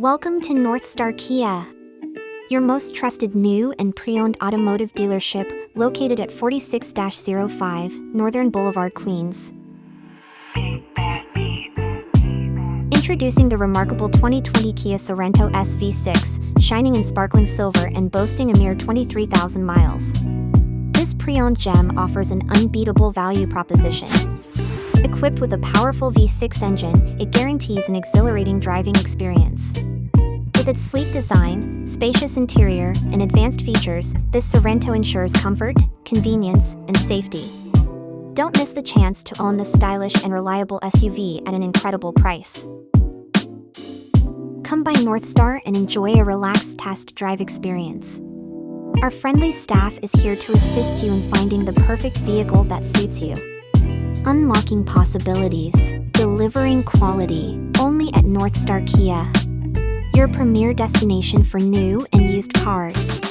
Welcome to Northstar Kia, your most trusted new and pre-owned automotive dealership located at 46-05 Northern Boulevard, Queens. Introducing the remarkable 2020 Kia Sorento S V6, shining in sparkling silver and boasting a mere 23,000 miles. This pre-owned gem offers an unbeatable value proposition. Equipped with a powerful V6 engine, it guarantees an exhilarating driving experience. With its sleek design, spacious interior, and advanced features, this Sorento ensures comfort, convenience, and safety. Don't miss the chance to own this stylish and reliable SUV at an incredible price. Come by Northstar and enjoy a relaxed test drive experience. Our friendly staff is here to assist you in finding the perfect vehicle that suits you. Unlocking possibilities, delivering quality, only at Northstar Kia, your premier destination for new and used cars.